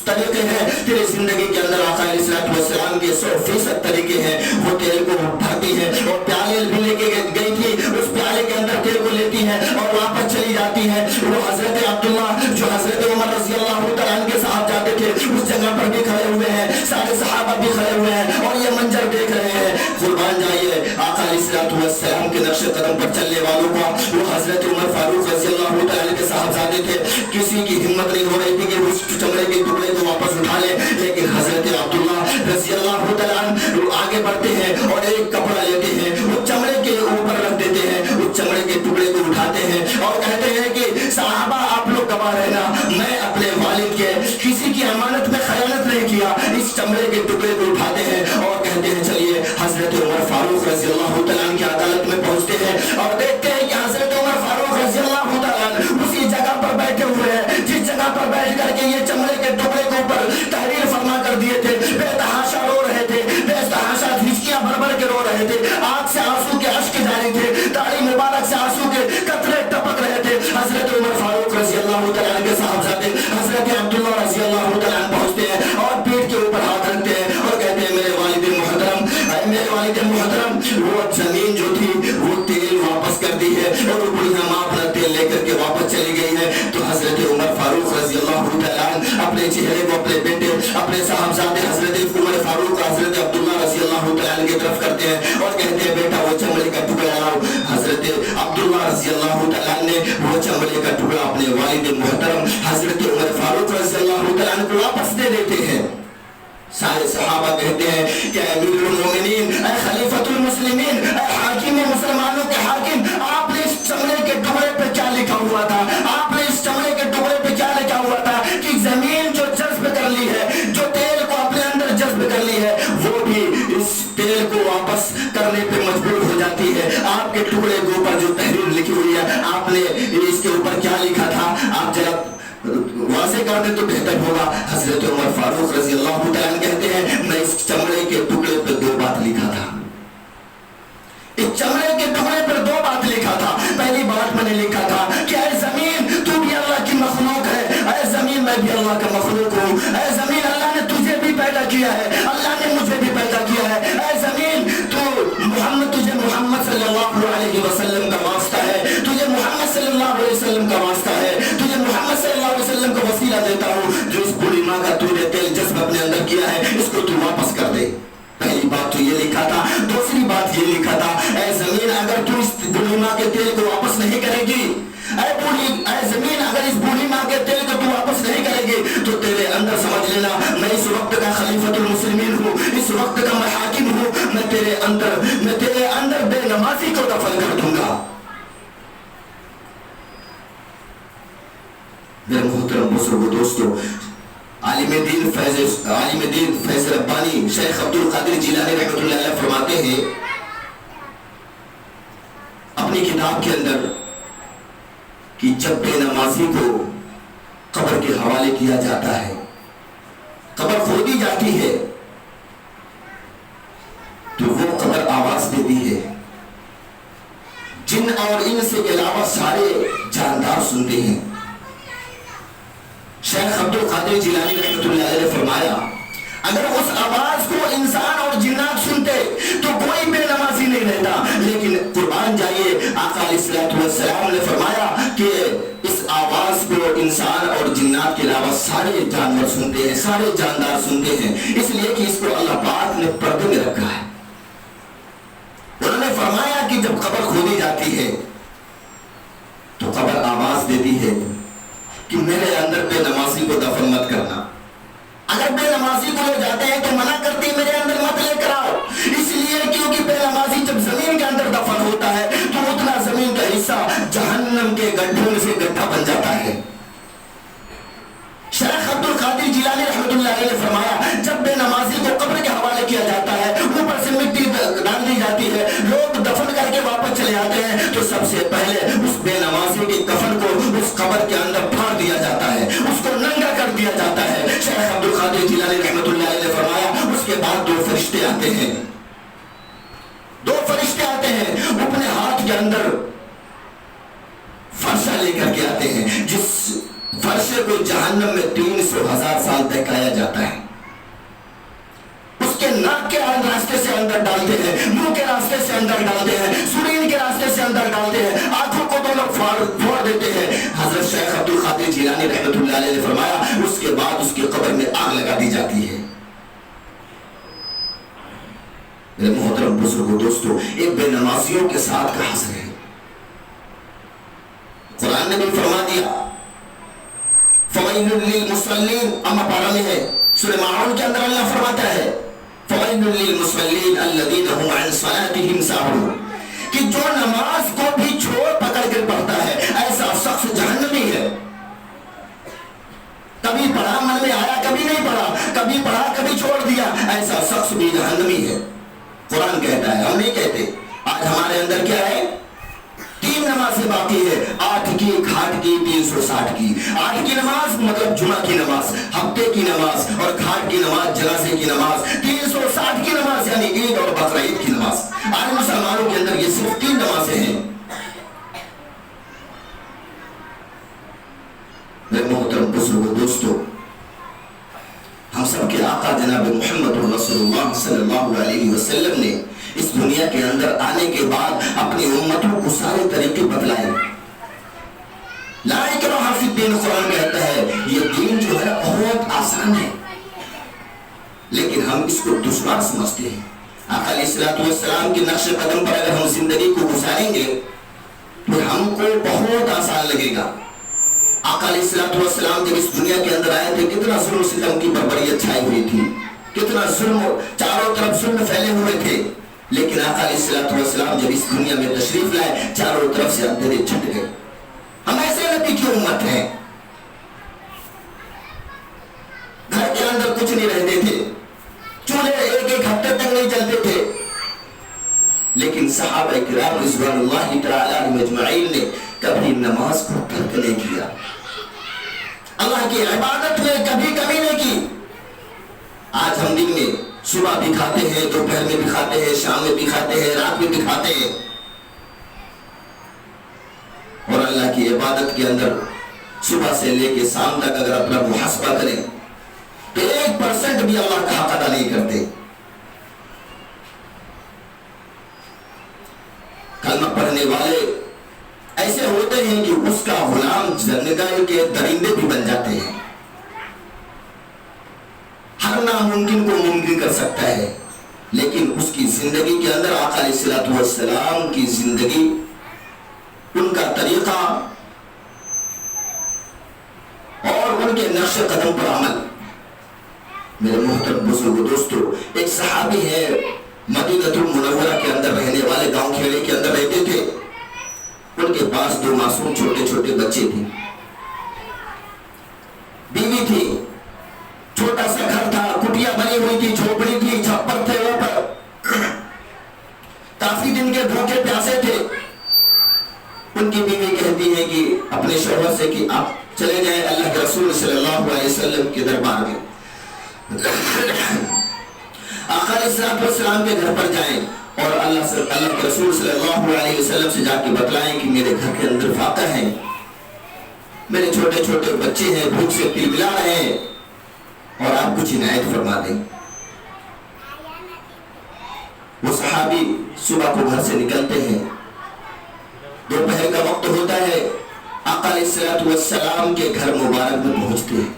طریقے ہیں، تیری زندگی کے اندر آقا علیہ السلام کے 100% طریقے ہیں۔ وہ تیل کو اٹھاتی ہے اور پیالے بھی لے کے گئی تھی، اس پیالے کے اندر تیل کو لیتی ہے اور واپس چلی جاتی ہے۔ وہ حضرت عبداللہ جو حضرت عمر رضی اللہ تعالیٰ عنہ کے ساتھ جاتے تھے اس جگہ پر بھی کھڑے ہوئے ہیں، سارے صحابہ بھی کھڑے ہوئے ہیں اور یہ منظر دیکھ رہے ہیں۔ قربان جائیے آقا علیہ السلام کے نقش قدم پر چلنے والوں کا وہ حضرت عمر فاروق رضی اللہ تعالیٰ عنہ کے صاحبزادے تھے، کسی کی ہمت نہیں ہو رہی تھی کہ اس چمڑے کے ٹکڑے کو واپس اٹھا لے، لیکن حضرت عبداللہ رضی اللہ تعالیٰ عنہ آگے بڑھتے ہیں اور ایک کپڑا لیتے ہیں، وہ چمڑے کے اوپر رکھ دیتے ہیں، اس چمڑے کے ٹکڑے کو اٹھاتے ہیں اور کہتے ہیں کہ صحابہ آپ لوگ گواہ رہنا، میں اپنے والد کے کسی کی امانت میں خیانت نہیں کیا۔ اس چمڑے کے ٹکڑے کو اٹھاتے ہیں اور کہتے ہیں چلیے حضرت عمر فاروق رضی اللہ تعالیٰ عنہ کی عدالت میں پہنچتے ہیں اور دیکھتے ہیں کہ حضرت عمر فاروق رضی اللہ تعالیٰ عنہ اسی جگہ پر بیٹھے ہوئے ہیں جس جگہ پر بیٹھ کر کے یہ چمڑے کے ٹکڑے کے اوپر تحریر فرما کر دیے تھے۔ بے تحاشا رو رہے تھے، بے تحاشا ہچکیاں بھر بھر کے رو رہے تھے، آنکھ سے آنسو کے اشک جاری تھے، داڑھی مبارک سے آنسو کے قطرے ٹپک رہے تھے۔ حضرت عمر فاروق رضی اللہ تعالیٰ عنہ کے صاحبزادے حضرت عبداللہ رضی اللہ تعالیٰ عنہ پہنچتے ہیں اور پیٹھ کے اوپر ہاتھ رکھتے ہیں اور کہتے ہیں میرے والد محترم، میرے والد محترم، وہ زمین جو جو تھی وہ تیل واپس کر دی ہے اور وہ بڑھیا ماں اپنا تیل لے کر کے واپس چلی گئی ہے، تو حضرت عمر فاروق رضی اللہ تعالیٰ عنہ اپنے چہرے کو اپنے بیٹے اپنے صاحبزادے حضرت عمر فاروق حضرت عبداللہ رضی اللہ تعالیٰ عنہ کی طرف کرتے ہیں اور کہتے ہیں بیٹا وہ چمڑے کا ٹکڑا لاؤ۔ حضرت عبداللہ رضی اللہ تعالیٰ عنہ نے وہ چمڑے کا ٹکڑا اپنے والد محترم حضرت عمر فاروق رضی اللہ تعالیٰ عنہ کو واپس دے دیتے ہیں۔ سارے صحابہ کہتے ہیں کہ اے امیر المومنین، اے خلیفۃ المسلمین، اے حاکم مسلمانوں کے حاکم، آپ نے اس چمڑے کے ٹکڑے پہ کیا لکھا ہوا تھا؟ آپ نے اس چمڑے کے ٹکڑے پہ کیا لکھا ہوا تھا کہ زمین جو جذب کر لی ہے، جو تیل کو اپنے اندر جذب کر لی ہے، وہ بھی اس تیل کو واپس کرنے پہ مجبور ہو جاتی ہے۔ آپ کے ٹکڑے کے اوپر جو تحریر لکھی ہوئی ہے، آپ نے اس کے اوپر کیا لکھا تھا؟ آپ ذرا واضح کر دیں تو بہتر ہوگا۔ حضرت عمر فاروق رضی اللہ تعالیٰ عنہ کہتے ہیں میں اس چمڑے کے ٹکڑے پہ 2 بات لکھا تھا، اس چمڑے کے ٹکڑے پر 2 بات لکھا تھا۔ پہلی بات میں نے لکھا تھا کہ اے زمین تو بھی اللہ کی مخلوق ہے، اے زمین میں بھی اللہ کا مخلوق ہوں، اے زمین اللہ نے تجھے بھی پیدا کیا ہے، اللہ نے مجھے بھی پیدا کیا ہے، اے زمین تو تجھے محمد صلی اللہ علیہ وسلم کا واسطہ ہے، تجھے محمد صلی اللہ علیہ وسلم کا واسطہ ہے، تجھے محمد صلی اللہ علیہ وسلم کا وسیلہ دیتا ہوں، جو اس بوڑھی ماں کا تو نے تیل جذب اپنے اندر کیا ہے اس کو تو واپس کر دے۔ پہلی بات تو یہ لکھا تھا۔ دوسری بات یہ لکھا تھا اے زمین اگر تو اس بوڑھی ماں کے تیل کو واپس نہیں کرے گی، اے زمین اگر اس بوڑھی ماں کے تیل کو تو واپس نہیں کرے گی تو تیرے اندر سمجھ لینا میں اس وقت کا خلیفۃ المسلمین ہوں، اس وقت کا میں حاکم ہوں، میں تیرے اندر بے نمازی کو دفن کر دوں گا۔ میرے محترم بزرگوں دوستو، عالم دین فیض ربانی شیخ عبد القادر جیلانی رحمۃ اللہ علیہ فرماتے ہیں اپنی کتاب کے اندر کہ جب بے نمازی کو قبر کے حوالے کیا جاتا ہے، قبر کھودی جاتی ہے تو وہ قبر آواز دیتی ہے، جن اور انس کے علاوہ سارے جاندار سنتے ہیں۔ شیخ عبد القادر جیلانی رحمۃ اللہ علیہ نے فرمایا اگر اس آواز کو انسان اور جنات سنتے تو کوئی بے نمازی نہیں رہتا، لیکن قربان جائیے آقا علیہ الصلوۃ والسلام نے فرمایا کہ اس آواز کو انسان اور جنات کے علاوہ سارے جانور سنتے ہیں، سارے جاندار سنتے ہیں، اس لیے کہ اس کو اللہ پاک نے پردے میں رکھا ہے۔ انہوں نے فرمایا کہ جب قبر کھودی جاتی ہے تو قبر آواز دیتی ہے کہ میرے اندر بے نمازی کو دفن مت کرنا، اگر بے نمازی کو لے جاتے ہیں تو منع کرتی میرے اندر مت لے کر آؤ، اس لیے کیونکہ بے نمازی جب زمین کے اندر دفن ہوتا ہے تو اتنا زمین کا حصہ جہنم کے گڈھوں میں سے گڈھا بن جاتا ہے۔ شیخ عبد القادر جیلانی رحمۃ اللہ علیہ نے فرمایا جب بے نمازی کو قبر کے حوالے کیا جاتا ہے، اوپر سے مٹی ڈال دی جاتی ہے، لوگ دفن کر کے واپس چلے آتے ہیں تو سب سے پہلے اس بے نمازی کے کفن کو اس قبر کے اندر پھاڑ دیا جاتا ہے، اس کو ننگا کر دیا جاتا ہے۔ شیخ عبد القادر جیلانی رحمۃ اللہ علیہ نے فرمایا اس کے بعد 2 فرشتے آتے ہیں، 2 فرشتے آتے ہیں، اپنے ہاتھ کے اندر فرشہ لے کر کے آتے ہیں، جس فرشے کو جہنم میں 300,000 سال دہکایا جاتا ہے، اس کے ناک کے راستے سے اندر ڈالتے ہیں، منہ کے راستے سے اندر ڈالتے ہیں، سرین کے راستے سے اندر ڈالتے ہیں، آنکھوں کو دونوں پھوڑ دیتے ہیں۔ حضرت شیخ عبد القادر جیلانی رحمۃ اللہ علیہ نے فرمایا اس کے بعد اس کی قبر میں آگ لگا دی جاتی ہے۔ میرے محترم بزرگوں دوستو، ایک بے نمازیوں کے ساتھ کا حشر ہے۔ قرآن نے بھی فرما دیا فوائل للمصلین، اما پارا میں ہے سورہ معون کے اندر اللہ فرماتا ہے فوائل للمصلین الذین هم عن صلاتهم ساہون، کہ جو نماز کو بھی چھوڑ پکڑ کر پڑھتا ہے ایسا شخص جہنمی ہے۔ کبھی پڑھا من میں آیا، کبھی نہیں پڑھا، کبھی پڑھا کبھی چھوڑ دیا، ایسا شخص بھی جہنمی ہے۔ قرآن کہتا ہے، ہم نہیں کہتے۔ آج ہمارے اندر کیا ہے؟ 3 نمازیں باقی ہے، 8 کی، گھاٹ کی، 360 کی۔ 8 کی نماز مطلب جمعہ کی نماز، ہفتے کی نماز، اور گھاٹ کی نماز جنازے کی نماز، 360 کی نماز یعنی عید اور بقرہ عید کی نماز۔ آج مسلمانوں کے اندر یہ صرف 3 نمازیں ہیں۔ میرے محترم بزرگوں دوستو، ہم سب کے آقا جناب محمد رسول اللہ صلی اللہ علیہ وسلم نے اس دنیا کے اندر آنے کے بعد اپنی امتوں کو سارے طریقے بتلائے. لا اکراہ فی الدین قرآن کہتا ہے یہ دین جو ہے بہت آسان ہے لیکن ہم اس کو دشوار سمجھتے ہیں. آقا علیہ السلام کے نقش قدم پر اگر ہم زندگی کو گزاریں گے تو ہم کو بہت آسان لگے گا. آقا علیہ السلام جب اس دنیا کے اندر آئے تھے کتنا ظلم و ستم کی بربریت چھائی ہوئی تھی, کتنا ظلم, چاروں طرف ظلم پھیلے ہوئے تھے, لیکن آقا علیہ السلام جب اس دنیا میں تشریف لائے چاروں طرف سے اندھیرے چھٹ گئے. ہم ایسے نبی کی امت ہیں, گھر کے اندر کچھ نہیں رہتے تھے, چولہے ایک ایک ہفتے تک نہیں چلتے تھے, لیکن صحابہ کرام رضوان اللہ تعالی علیہم اجمعین نے کبھی نماز کو ترک نہیں کیا, اللہ کی عبادت میں کبھی کمی نہیں کی. آج ہم دن میں صبح بھی کھاتے ہیں, دوپہر میں بھی کھاتے ہیں, شام میں بھی کھاتے ہیں, رات میں بھی کھاتے ہیں, اور اللہ کی عبادت کے اندر صبح سے لے کے شام تک اگر اپنا محاسبہ کریں تو 1% بھی اللہ کا حق ادا نہیں کرتے. کلمہ پڑھنے والے ایسے ہوتے ہیں کہ اس کا غلام جنگل کے درندے بھی بن جاتے ہیں, ہر ناممکن کو ممکن کر سکتا ہے, لیکن اس کی زندگی کے اندر آقا علیہ السلام کی زندگی, ان کا طریقہ اور ان کے نقش قدم پر عمل. میرے محترم بزرگ دوستو, ایک صحابی ہے مدینہ المنورہ کے اندر رہنے والے, گاؤں کھیڑے کے اندر رہتے تھے, ان کے پاس 2 معصوم چھوٹے چھوٹے بچے تھے, بیوی تھی, چھوٹا سا گھر تھا, کٹیا بنی ہوئی تھی, جھوپڑی تھی, چھپر تھے اوپر, کافی دن کے بھوکے پیاسے تھے. ان کی بیوی کہتی ہے کہ اپنے شوہر سے کہ آپ چلے جائیں اللہ کے رسول صلی اللہ علیہ وسلم کے دربار میں, آقا علیہ السلام کے گھر پر جائیں اور اللہ کے رسول صلی اللہ علیہ وسلم سے جا کے بتلائیں کہ میرے گھر کے اندر فاقہ ہے, میرے چھوٹے چھوٹے بچے ہیں, بھوک سے پلپلا رہے ہیں, اور آپ کچھ عنایت فرما دیں. وہ صحابی صبح کو گھر سے نکلتے ہیں, دوپہر کا وقت ہوتا ہے, آقا علیہ السلام کے گھر مبارک میں پہنچتے ہیں,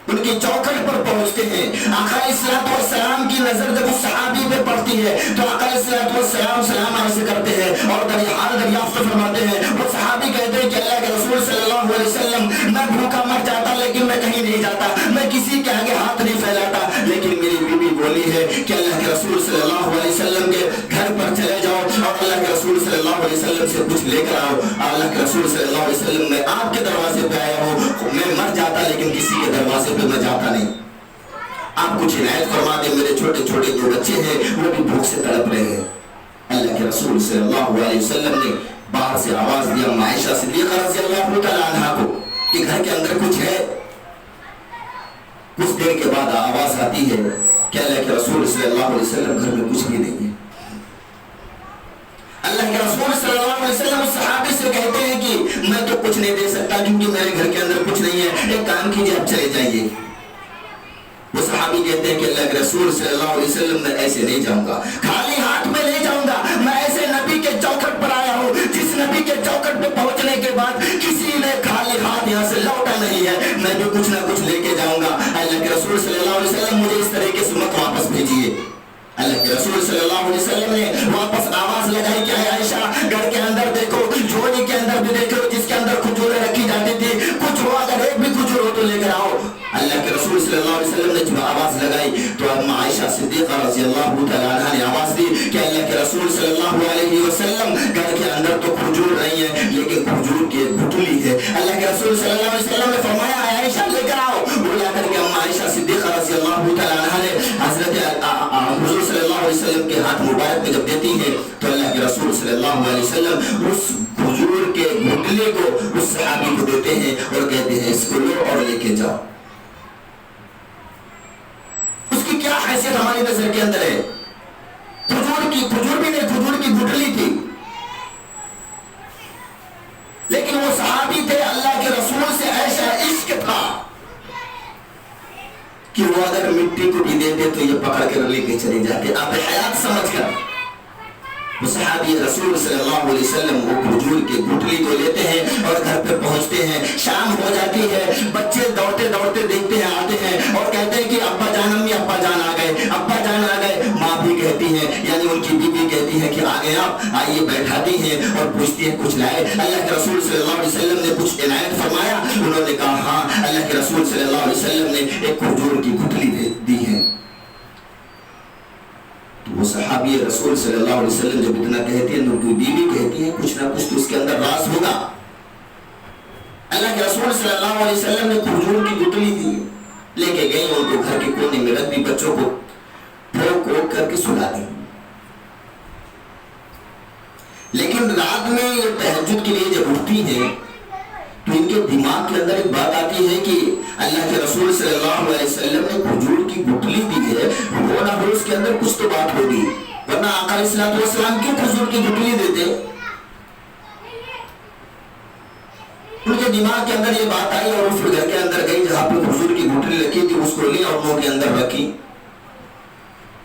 ان کی چوکھٹ پر پہنچتے ہیں. آقا علیہ السلام کی نظر جب اس صحابی پہ پڑتی ہے تو آقا علیہ السلام سلام عرض کرتے ہیں اور حال دریافت فرماتے ہیں. وہ صحابی کہتے ہیں کہ اللہ کے رسول صلی اللہ علیہ وسلم, میں بھوکا مر جاتا لیکن میں کہیں نہیں جاتا, میں کسی کے آگے ہاتھ نہیں پھیلاتا, لیکن میری بیوی بولی ہے کہ اللہ کے رسول صلی اللہ علیہ وسلم کے گھر پر چلے جاؤ اور اللہ کے رسول صلی اللہ علیہ وسلم سے کچھ لے کر آؤ. اللہ کے رسول صلی اللہ علیہ وسلم, میں آپ کے دروازے پہ آیا ہوں, میں مر جاتا لیکن کسی کے دروازے پہ میں جاتا نہیں, آپ کچھ عنایت فرما دیں, میرے چھوٹے چھوٹے 2 بچے ہیں وہ بھی بھوک سے تڑپ رہے ہیں. اللہ کے رسول صلی اللہ علیہ وسلم نے باہر سے آواز دیا عائشہ صدیقہ رضی اللہ تعالی عنہا کو کہ گھر کے اندر کچھ ہے. کچھ دیر کے بعد آواز آتی ہے کہ اللہ کے رسول صلی اللہ علیہ وسلم گھر میں کچھ بھی نہیں ہے. اللہ کے رسول صلی اللہ علیہ وسلم اس صحابی سے کہتے ہیں کہ میں تو کچھ نہیں دے سکتا کیونکہ میرے گھر کے اندر کچھ نہیں ہے, ایک کام کیجئے آپ چلے جائیے. وہ صحابی کہتے ہیں کہ اللہ کے رسول صلی اللہ علیہ وسلم, میں ایسے نہیں جاؤں گا, خالی ہاتھ میں نہیں جاؤں گا, میں ایسے نبی کے چوکھٹ پر آیا ہوں جس نبی کے چوکھٹ پہ پہنچنے کے بعد کسی نے خالی ہاتھ یہاں سے لوٹا نہیں ہے, میں بھی کچھ نہ کچھ لے کے جاؤں گا. اللہ کے رسول صلی اللہ علیہ وسلم مجھے اس طریقے سے مت واپس بھیجیے. اللہ کے رسول صلی اللہ علیہ وسلم نے واپس آواز لگائی کہ اے عائشہ گھر کے اندر دیکھو, جھولی کے اندر بھی دیکھو جس کے اندر کھجوریں رکھی جاتی تھی, کچھ ہو اگر ایک بھی کھجور ہو تو لے کر آؤ. اللہ کے رسول صلی اللہ علیہ وسلم نے جب آواز لگائی تو اما عائشہ صدیقہ رضی اللہ تعالی عنہا نے آواز دی کہ اللہ کے رسول صلی اللہ علیہ وسلم گھر کے اندر تو کھجور نہیں ہے لیکن کھجور کی ایک گٹھلی ہے. اللہ کے رسول صلی اللہ علیہ وسلم نے فرمایا اے عائشہ لے کر آؤ. وہ لا کر کے اما عائشہ صدیقہ رضی اللہ تعالی عنہا نے حضرت حضور صلی اللہ علیہ وسلم کے ہاتھ مبارک میں جب دیتی ہے تو اللہ کے رسول صلی اللہ علیہ وسلم اس کھجور کے گٹھلی کو اس صحابی کو دیتے ہیں اور کہتے ہیں اس کو لو اور لے کے جاؤ. اس کی کیا حیثیت ہماری نظر کے اندر ہے, کھجور بھی نہیں, کھجور کی گٹھلی تھی, لیکن وہ صحابی تھے, اللہ کے رسول سے ایسا عشق تھا کہ وہ اگر مٹی کو بھی دیتے تو یہ پکڑ کے لے کے چلے جاتے, آپ حیات سمجھ کر. وہ صحابی رسول صلی اللہ علیہ وسلم وہ کھجور کی گٹلی کو لیتے ہیں اور گھر پہ پہنچتے ہیں. شام ہو جاتی ہے, بچے دوڑتے دوڑتے دیکھتے ہیں, آتے ہیں اور کہتے ہیں کہ ابا جان, امی ابا جان آ گئے, ابا جان آ گئے. ماں بھی کہتی ہے, یعنی ان کی بیوی کہتی ہے کہ آ گئے آپ, آئیے. بیٹھاتی ہیں اور پوچھتی ہے کچھ لائے. اللہ کے رسول صلی اللہ علیہ وسلم نے کچھ عنایت فرمایا؟ انہوں نے کہا ہاں, اللہ کے رسول صلی اللہ علیہ وسلم نے ایک کھجور کی گٹلی دی ہے. تو وہ صحابی رسول صلی اللہ علیہ وسلم جب اتنا کہتی ہے, ان کی بیوی کہتی ہے کچھ نہ کچھ تو اس کے اندر راز ہوگا. اللہ کے رسول صلی اللہ علیہ وسلم نے کھجور کی گٹلی دی, لے کے گئی, ان کو گھر کے کونے میں رکھ دی, بچوں کو پھونک ووک کر کے سلا دی. لیکن رات میں یہ تہجد کے لیے جب اٹھتی ہیں تو ان کے دماغ کے اندر ایک بات آتی ہے کہ اللہ کے رسول صلی اللہ علیہ وسلم نے کھجور کی گٹلی دی ہے, وہ نہ ہو اس کے اندر کچھ تو بات ہوگی, ورنہ آقا علیہ الصلوۃ والسلام کیوں کھجور کی گٹلی دیتے؟ ان کے دماغ کے اندر یہ بات آئی اور اس گھر کے اندر گئی جہاں پہ کھجور کی گٹلی رکھی تھی, اس کو لی اور منہ کے اندر رکھی.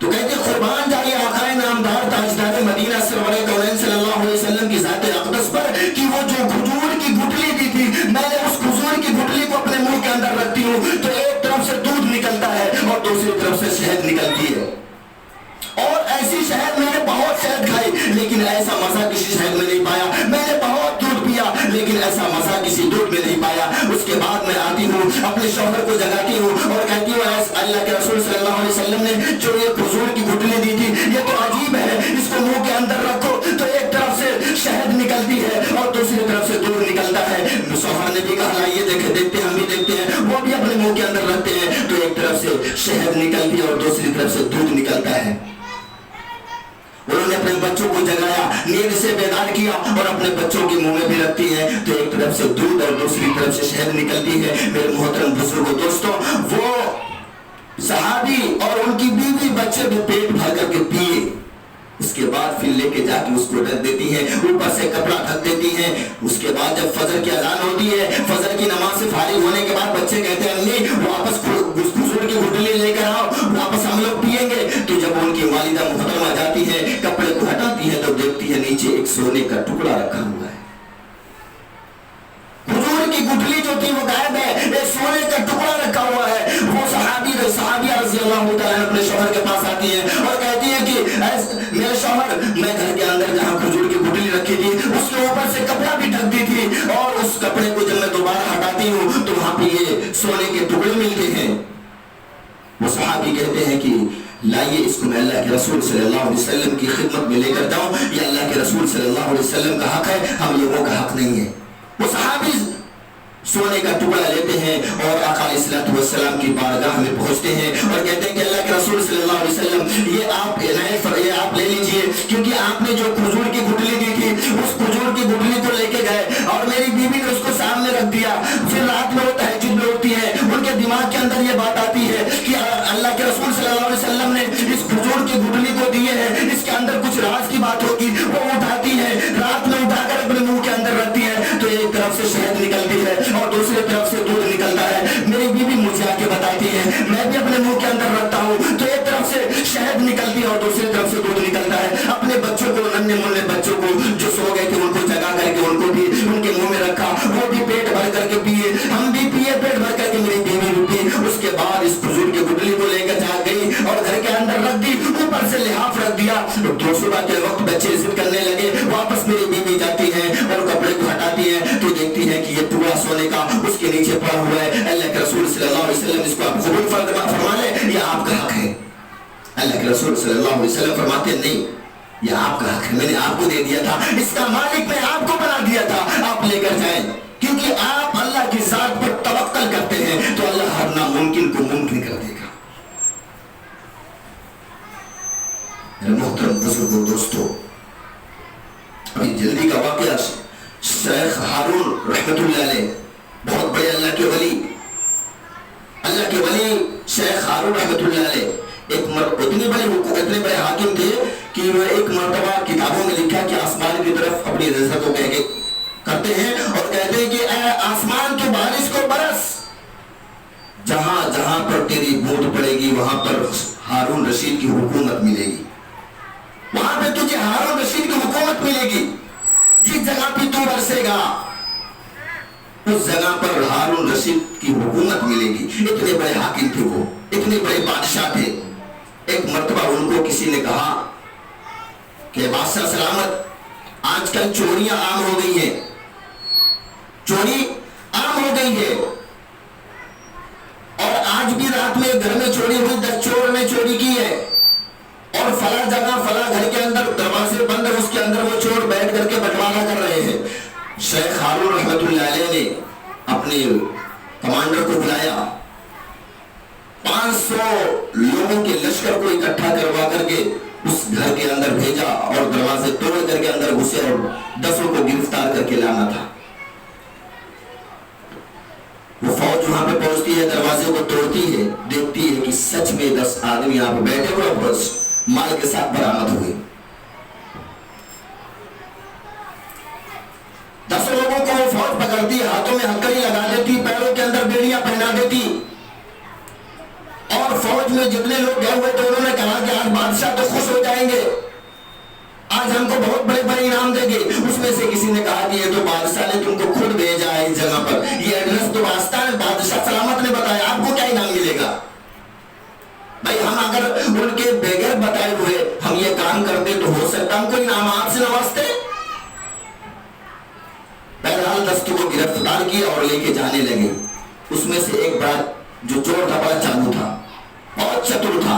تو کہتے قربان جائے آقا نامدار تاجدار مدینہ سرور کونین صلی اللہ علیہ وسلم کی ذات اقدس پر کہ وہ جو کھجور کی گٹلی دی تھی, میں نے اس کھجور کی گٹلی کو اپنے منہ کے اندر رکھتی ہوں تو ایک طرف سے دودھ نکلتا ہے اور دوسری طرف سے شہد نکلتی ہے. اور ایسی شہد میں نے بہت شہد کھائی لیکن ایسا مزہ کسی شہد میں نہیں پایا. میں نے بہت دودھ پیا لیکن ایسا مزہ کسی دودھ میں نہیں پایا. اس کے بعد میں آتی ہوں, اپنے شوہر کو جگاتی ہوں اور کہتی ہوں اللہ کے رسول صلی اللہ علیہ وسلم نے جو یہ کھجور کی گٹلی دی تھی یہ تو عجیب ہے, اس کو منہ کے اندر رکھو تو ایک طرف سے شہد نکلتی ہے اور دوسری طرف سے دودھ نکلتا ہے. شوہر نے بھی کہا لائیے دیکھتے ہیں, ہم بھی دیکھتے ہیں. وہ بھی اپنے منہ کے اندر رکھتے ہیں تو ایک طرف سے شہد نکلتی ہے اور دوسری طرف سے دودھ نکلتا ہے. انہوں نے اپنے بچوں کو جگایا, نیند سے بیدار کیا اور اپنے بچوں کے منہ میں بھی رکھتی ہیں تو ایک طرف سے دودھ اور دوسری طرف سے شہد نکلتی ہے. میرے محترم بزرگوں دوستوں, وہ صحابی اور ان کی بیوی بچے بھی پیٹ بھر کر کے پیے. اس کے بعد پھر لے کے جا کے اس کو ڈھک دیتی ہیں, اوپر سے کپڑا ڈھک دیتی ہیں. اس کے بعد جب فجر کی اذان ہوتی ہے, فجر کی نماز سے فارغ ہونے کے بعد بچے کہتے ہیں امی واپس کھجور کی گٹلی لے کر آؤ, واپس ہم لوگ پیئیں گے. تو جب ان کی والدہ محترمہ جاتی ہے, کپڑے کو ہٹاتی ہے تو دیکھتی ہے نیچے ایک سونے کا ٹکڑا رکھا ہوا ہے. کھجور کی گٹلی جو تھی وہ غائب ہے, ایک سونے کا ٹکڑا رکھا ہوا ہے. وہ صحابیہ رضی اللہ تعالیٰ اپنے شوہر کے پاس آتی ہے اور کہتی ہے کہ میرے شوہر, میں گھر کے اندر جہاں کھجور کی گٹلی رکھی تھی اس کے اوپر سے کپڑا بھی ڈھک دی تھی اور اس کپڑے کو جب میں دوبارہ ہٹاتی ہوں تو وہاں پہ یہ سونے کے ٹکڑے ملتے ہیں. وہ صحابی کہتے ہیں کہ لائیے اس کو میں اللہ کے رسول صلی اللہ علیہ وسلم کی خدمت میں لے کر جاؤں, یہ اللہ کے رسول صلی اللہ علیہ وسلم کا حق ہے, ہم لوگوں کا حق نہیں ہے. وہ صحابی سونے کا ٹکڑا لیتے ہیں اور آقا علیہ الصلوۃ والسلام کی بارگاہ میں پہنچتے ہیں اور کہتے ہیں کہ اللہ کے رسول صلی اللہ علیہ وسلم یہ آپ لے لیجئے, کیونکہ آپ نے جو کھجور کی گٹلی دی تھی اس کھجور کی گٹلی کو لے کے گئے اور میری بیوی نے اس کو سامنے رکھ دیا. پھر رات میں وہ تہجد میں اٹھتی ہے, ان کے دماغ کے اندر یہ بات آتی ہے کہ اللہ کے رسول صلی اللہ علیہ وسلم نے اس کھجور کی گٹلی کو دیے ہیں, اس کے اندر کچھ راز کی بات ہوگی. وہ اٹھاتی ہے, رات میں اٹھا کر اپنے منہ کے اندر رکھتی ہے تو ایک طرف سے شہد نکلتی ہے اور دوسری طرف سے دودھ نکلتا ہے. میری بیوی مجھے آ کے بتاتی ہے, میں بھی اپنے منہ کے اندر رکھتا ہوں تو ایک طرف سے شہد نکلتی ہے اور دوسری طرف سے دودھ نکلتا ہے. اپنے بچوں کو, ننھے منھے بچوں کو جو سو گئے تھے ان کو جگا کر کے ان کو بھی ان کے منہ میں رکھا, وہ بھی پیٹ بھر کر کے پیے, ہم بھی پیے پیٹ بھر کر کے, میری بیوی بھی پی. اس کے بعد اس کھجور کی گٹلی کو لے کر جا گئی اور گھر کے اندر رکھ دی, اوپر سے لحاف رکھ دیا. تو صبح کے وقت بچے ضد کرنے لگے, واپس میری بیوی جاتی ہے اور کپڑے کو ہٹاتی ہے تو دیکھتی ہے کہ یہ ٹکڑا سونے کا اس کے نیچے پڑا ہوا ہے. اللہ کے رسول صلی اللہ علیہ وسلم اس کو آپ قبول فرما لیں, یہ آپ کا حق ہے. اللہ کے رسول صلی اللہ علیہ وسلم فرماتے نہیں, یہ آپ کا حق ہے, میں نے آپ کو دے دیا تھا, اس کا مالک میں آپ کو بنا دیا تھا, آپ لے کر جائیں. کیونکہ آپ اللہ کی ذات پر توکل کرتے ہیں تو اللہ ہر ناممکن کو ممکن کر دے گا. میرے محترم بزرگوں دوستو, ابھی جلدی کا واقعہ, شیخ ہارون رحمت اللہ علیہ, بہت بڑے اللہ کے ولی شیخ ہارون رحمت اللہ علیہ اتنے بڑے حاکم تھے کہ وہ ایک مرتبہ کتابوں میں لکھا کہ آسمان کی طرف اپنی نظر کو کہہ کے کرتے ہیں اور کہتے ہیں کہ اے آسمان تو بارش کو برس, جہاں جہاں پر تیری بوند پڑے گی وہاں پر ہارون رشید کی حکومت ملے گی. وہاں پہ تجھے ہارون رشید کی حکومت ملے گی، جس جگہ پہ تو برسے گا اس جگہ پر ہارون رشید کی حکومت ملے گی۔ اتنے بڑے حاکم تھے وہ، اتنے بڑے بادشاہ تھے۔ ایک مرتبہ ان کو کسی نے کہا کہ بادشاہ سلامت، آج کل چوریاں عام ہو گئی ہیں، چوری عام ہو گئی ہے، اور آج بھی رات میں گھر میں چوری ہوئی، 10 چور نے چوری کی ہے، اور فلاں جگہ فلاں گھر کے اندر دروازے بند ہے، اس کے اندر وہ چور بیٹھ کر کے بٹوارا کر رہے ہیں۔ شیخ ہارون رحمت اللہ علیہ نے اپنے کمانڈر کو بلایا، 500 لوگوں کے لشکر کو اکٹھا کروا کر کے اس گھر کے اندر بھیجا، اور دروازے توڑ کر کے اندر گھسے اور 10 کو گرفتار کر کے لانا تھا۔ وہ فوج وہاں پہ پہنچتی ہے، دروازے کو توڑتی ہے، دیکھتی ہے کہ سچ میں 10 آدمی یہاں پہ بیٹھے ہوئے، بس مال کے ساتھ برآمد ہوئے۔ 10 لوگوں کو وہ فوج پکڑتی، ہاتھوں میں ہتھکڑی لگا دیتی، پیروں کے اندر بیڑیاں پہنا دیتی، اور فوج میں جتنے لوگ گئے ہوئے تھے انہوں نے کہا کہ آج بادشاہ تو خوش ہو جائیں گے، آج ہم کو بہت بڑے بڑے انعام دیں گے۔ اس میں سے کسی نے کہا کہ یہ تو بادشاہ نے تم کو خود بھیجا ہے اس جگہ پر، یہ ایڈریس تو بادشاہ سلامت نے بتایا، آپ کو کیا انعام ملے گا؟ بھائی ہم اگر ان کے بغیر بتائے ہوئے ہم یہ کام کرتے تو ہو سکتا ہم کو انعامات سے نوازتے۔ بہرحال 10 کو گرفتار کیا اور لے کے جانے لگے۔ اس میں سے ایک بڑا جو چور تھا، بڑا چالو تھا، بہت چتر تھا،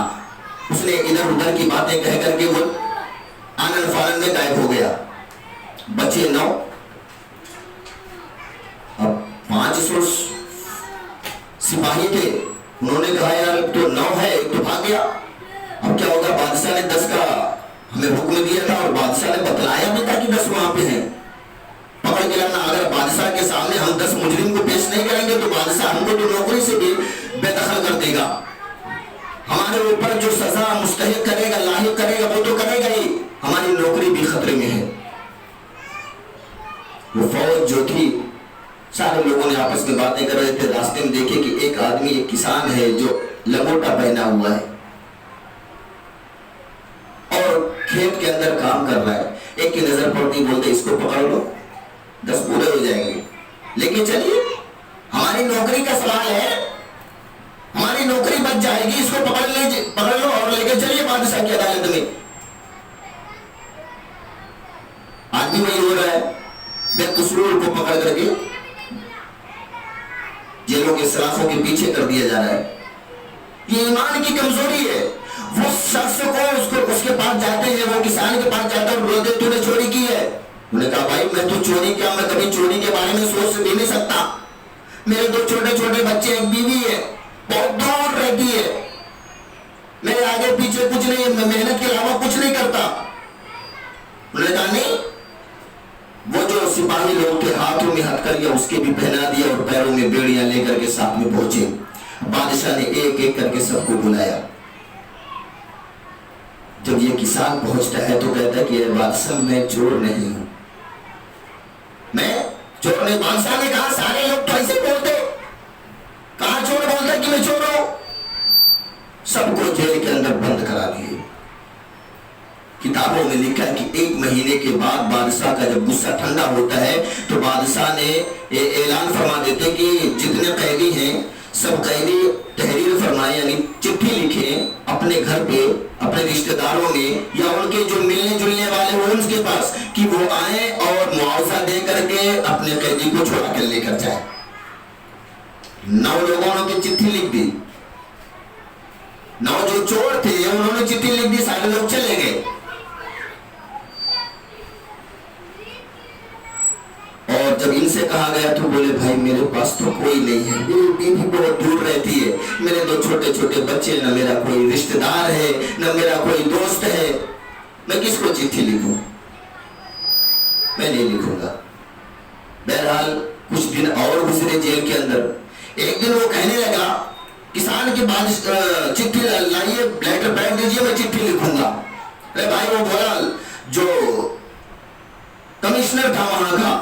اس نے ادھر ادھر کی باتیں کہہ کر کے وہ آنن فانن میں غائب ہو گیا۔ بچے 9، اب 500 سپاہی تھے، انہوں نے کہا یار تو 9 ہے، ایک تو بھاگ گیا، اب کیا ہوگا؟ بادشاہ نے 10 کا ہمیں حکم دیا تھا، اور بادشاہ نے بتلایا بھی تھا کہ 10 وہاں پہ ہیں، پکڑ کے لانا۔ اگر بادشاہ کے سامنے ہم 10 مجرم کو پیش نہیں کریں گے تو بادشاہ ہم کو تو نوکری سے بھی بے دخل کر دے گا، ہمارے اوپر جو سزا مستحق کرے گا، لاحق کرے گا، وہ تو کرے گا ہی، ہماری نوکری بھی خطرے میں ہے۔ وہ فوج جو تھی، سارے لوگوں نے آپس میں باتیں کر رہے تھے، راستے میں دیکھے کہ ایک آدمی، ایک کسان ہے جو لنگوٹا پہنا ہوا ہے اور کھیت کے اندر کام کر رہا ہے۔ ایک کی نظر پڑتی، بولتے اس کو پکڑ لو، 10 پورے ہو جائیں گے، لیکن چلیے ہماری نوکری کا سوال ہے، ہماری نوکری بچ جائے گی، اس کو پکڑ لو اور لے کے چلیے بادشاہ کی عدالت میں۔ آدمی وہی ہو رہا ہے، بے قصور کو پکڑ کر کے جیلوں کے سلاخوں کے پیچھے کر دیا جا رہا ہے۔ یہ ایمان کی کمزوری ہے۔ وہ شخص کو اس کے پاس جاتے ہیں، وہ کسان کے پاس جاتا ہے اور بولتے تو نے چوری کی ہے؟ انہوں نے کہا بھائی میں تو چوری کیا، میں کبھی چوری کے بارے میں سوچ بھی نہیں سکتا، میرے 2 چھوٹے چھوٹے بچے، ایک بیوی ہے، بہت دور رہتی ہے، میرے آگے پیچھے کچھ نہیں، میں محنت کے علاوہ کچھ نہیں کرتا۔ انہوں نے کہا نہیں، وہ جو سپاہی لوگ کے ہاتھوں میں ہتھکڑیاں اس کے بھی پہنا دیا اور پیروں میں بیڑیاں لے کر کے ساتھ میں پہنچے۔ بادشاہ نے ایک ایک کر کے سب کو بلایا۔ جب یہ کسان پہنچتا ہے تو کہتا ہے کہ بادشاہ میں چور نہیں ہوں، میں چور نہیں۔ بادشاہ نے کہا سارے لوگ تو ایسے بولتے، کہاں چور بولتا کہ میں چور ہوں؟ سب کو جیل کے اندر بند کرا دیے۔ کتابوں میں لکھا ہے کہ 1 مہینے کے بعد بادشاہ کا جب غصہ ٹھنڈا ہوتا ہے تو بادشاہ نے اعلان فرما دیتے کہ جتنے قیدی ہیں سب قیدی تحریر فرمائے، یعنی چٹھی لکھیں اپنے گھر پہ، اپنے رشتہ داروں میں یا ان کے جو ملنے جلنے والے ہوں ان کے پاس، کہ وہ آئیں اور معاوضہ دے کر کے اپنے قیدی کو چھوڑا کر لے کر جائیں۔ 9 لوگوں نے چٹھی لکھ دی، 9 جو چور تھے انہوں نے چٹھی لکھ دی، سارے لوگ چلے گئے۔ اور جب ان سے کہا گیا تو بولے بھائی میرے پاس تو کوئی نہیں ہے، میری بیوی بہت دور رہتی ہے، میرے 2 چھوٹے چھوٹے بچے، نہ میرا کوئی رشتہ دار ہے نہ میرا کوئی دوست ہے، میں کس کو چٹھی لکھوں؟ میں نہیں لکھوں گا۔ بہرحال کچھ دن اور گزرے جیل کے اندر۔ ایک دن وہ کہنے لگا کسان کے بعد چٹھی لائیے، لیٹر پیڈ دیجیے، میں چٹھی لکھوں گا۔ ارے بھائی وہ بولا جو کمشنر تھا وہاں کا،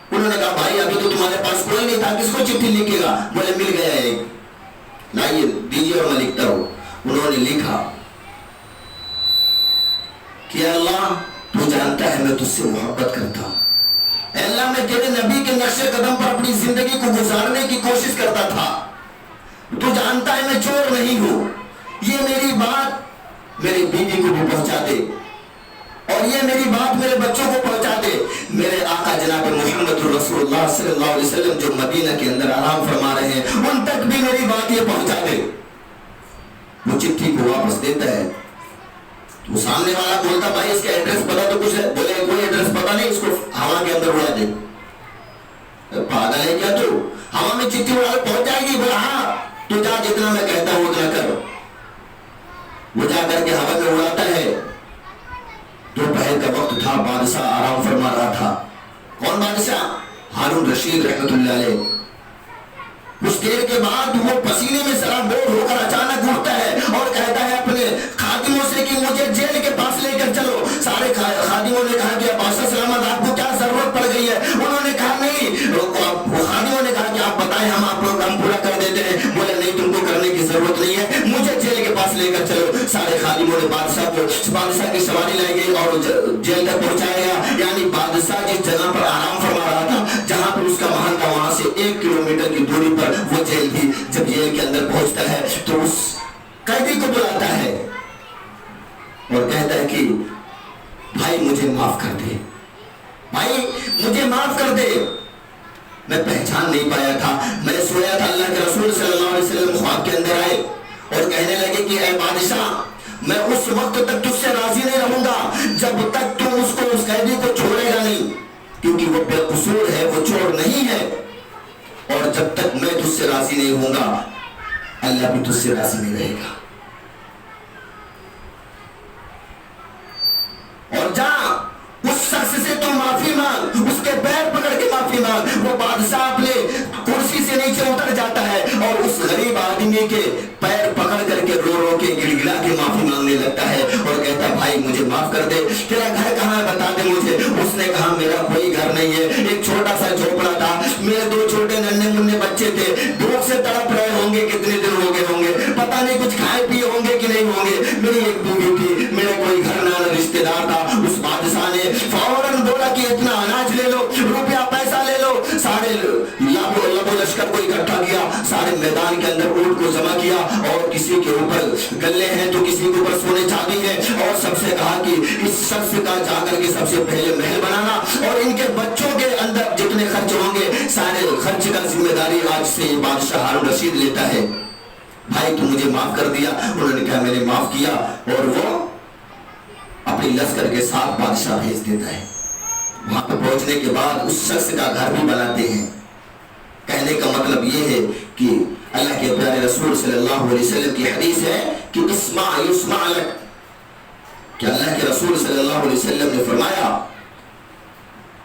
انہوں نے کہا بھائی ابھی تو تمہارے پاس کوئی نہیں تھا، کس کو چٹھی لکھے گا؟ بولے مل گیا ایک، لائیے دیجیے اور میں لکھتا ہوں۔ انہوں نے لکھا کہ اللہ تو جانتا ہے میں تجھ سے محبت کرتا ہوں، اے اللہ میں تیرے نبی کے نقش قدم پر اپنی زندگی کو گزارنے کی کوشش کرتا تھا، تو جانتا ہے میں چور نہیں ہوں، یہ میری بات میری بیوی کو بھی پہنچا دے اور یہ میری بات میرے بچوں کو پہنچا دے، میرے آقا جناب محمد رسول اللہ صلی اللہ علیہ وسلم جو مدینہ کے اندر آرام فرما رہے ہیں ان تک بھی میری بات یہ پہنچا دے۔ وہ چٹھی کو واپس دیتا ہے، وہ سامنے والا بولتا بھائی اس کا ایڈریس پتا تو کچھ ہے؟ بولے کوئی ایڈریس پتا نہیں، اس کو ہوا کے اندر اڑا دے۔ پاگل ہے کیا تو؟ ہوا میں چٹھی اڑا پہنچ جائے گی؟ بولا ہاں، تو جا جتنا میں کہتا ہوں اتنا کر۔ وہ جا کر کے ہوا میں اڑاتا ہے۔ دوپہر کا وقت تھا، بادشاہ آرام فرما رہا تھا۔ کون بادشاہ؟ ہارون رشید رحمت اللہ علیہ۔ کچھ دیر کے بعد وہ پسینے میں سرابور ہو کر اچانک اٹھتا ہے اور کہتا ہے اپنے خادموں سے کہ مجھے جیل کے پاس لے کر چلو۔ سارے خادموں نے کہا کہ بادشاہ سلامت آپ کو کیا ضرورت پڑ گئی ہے؟ انہوں نے کہا نہیں، خادموں نے کہا کہ آپ بتائیں ہم آپ کو کام پورا کر دیتے ہیں۔ بولے نہیں، تم کو کرنے کی ضرورت نہیں ہے، مجھے جیل کے پاس لے کر چلو۔ سارے خادموں نے بادشاہ کی سواری لائی گئی اور جیل تک پہنچایا گیا۔ یعنی بادشاہ جس جگہ پر آرام فرما رہا تھا، جہاں پر اس کا محل تھا، وہاں سے 1 کلومیٹر کی دوری پر وہ جیل تھی۔ جب جیل کے اندر پہنچتا ہے تو اس قیدی کو بلاتا ہے اور کہتا ہے کہ بھائی مجھے معاف کر دے، بھائی مجھے معاف کر دے، میں پہچان نہیں پایا تھا، میں سویا تھا۔ اللہ کے رسول صلی اللہ علیہ وسلم خواب کے اندر آئے اور کہنے لگے کہ اے بادشاہ، میں اس وقت تک تجھ سے راضی نہیں رہوں گا جب تک تو اس قیدی کو چھوڑے گا نہیں، کیونکہ وہ بے قصور ہے، وہ چور نہیں ہے، اور جب تک میں تجھ سے راضی نہیں ہوں گا اللہ بھی تجھ سے راضی نہیں رہے گا۔ اور جا اس شخص سے تو معافی مانگ، اس کے پیر پکڑ کے معافی مانگ۔ وہ بادشاہ اپنے کرسی سے نیچے اتر جاتا ہے اور اس غریب آدمی کے پیر پکڑ کر کے رو رو کے گڑ گڑا کے معافی مانگنے لگتا ہے اور کہتا بھائی مجھے معاف کر دے، تیرا گھر کہاں ہے بتا دے مجھے۔ اس نے کہا میرا کوئی گھر نہیں ہے، ایک چھوٹا سا جھوپڑا تھا، میرے 2 چھوٹے ننھے منھے بچے تھے، بھوک سے تڑپ رہے ہوں گے، کتنے دن ہو گئے ہوں گے، پتہ نہیں کچھ کھائے پیے ہوں گے کہ نہیں ہوں گے، میری ایک بیوی تھی، میرا کوئی گھر نہ رشتے دار تھا۔ اس بادشاہ نے فوراً بولا کہ اتنا اناج لے لو، روپیہ پیسہ لے لو۔ سارے لب و لشکر کو اکٹھا کیا، سارے میدان کے اندر اونٹ کو جمع کیا اور کسی کے اوپر گلے ہیں تو کسی کے اوپر سونے چاندی ہے، اور سب سے کہا کہ اس شخص کا جا کر کے سب سے پہلے محل بنانا اور ان کے بچوں کے اندر جتنے خرچ ہوں گے سارے خرچ کا ذمہ داری آج سے بادشاہ ہارون رشید لیتا ہے۔ بھائی تو مجھے معاف کر دیا؟ انہوں نے کہا میں نے معاف کیا، اور وہ اپنی لشکر کے ساتھ بادشاہ بھیج دیتا ہے۔ وہاں پہ پہنچنے کے بعد اس شخص کا گھر بھی بناتے ہیں۔ کہنے کا مطلب یہ ہے کہ اللہ کے پیارے رسول صلی اللہ علیہ وسلم کی حدیث ہے کہ اسمع یسمع لک، کہ اللہ کے رسول صلی اللہ علیہ وسلم نے فرمایا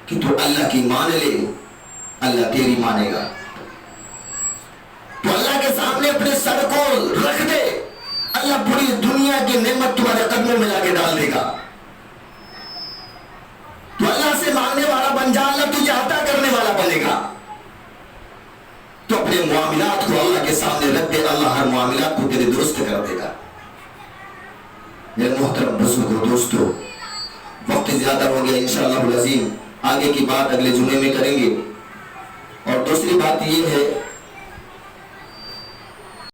کہ تو اللہ کی مان لے، اللہ تیری مانے گا۔ تو اللہ کے سامنے اپنے سر کو رکھ دے، اللہ پوری دنیا کی نعمت تمہارے قدموں میں لا کے ڈال دے گا۔ تو اللہ سے مانگنے والا بن جا، اللہ تجھے عطا کرنے والا بنے گا۔ تو اپنے معاملات کو اللہ کے سامنے رکھ دے، اللہ ہر معاملات کو تیرے درست کر دے گا۔ میرے محترم بزرگوں، دوستو، وقت زیادہ ہو گیا، انشاءاللہ العظیم آگے کی بات اگلے جمعے میں کریں گے۔ اور دوسری بات یہ ہے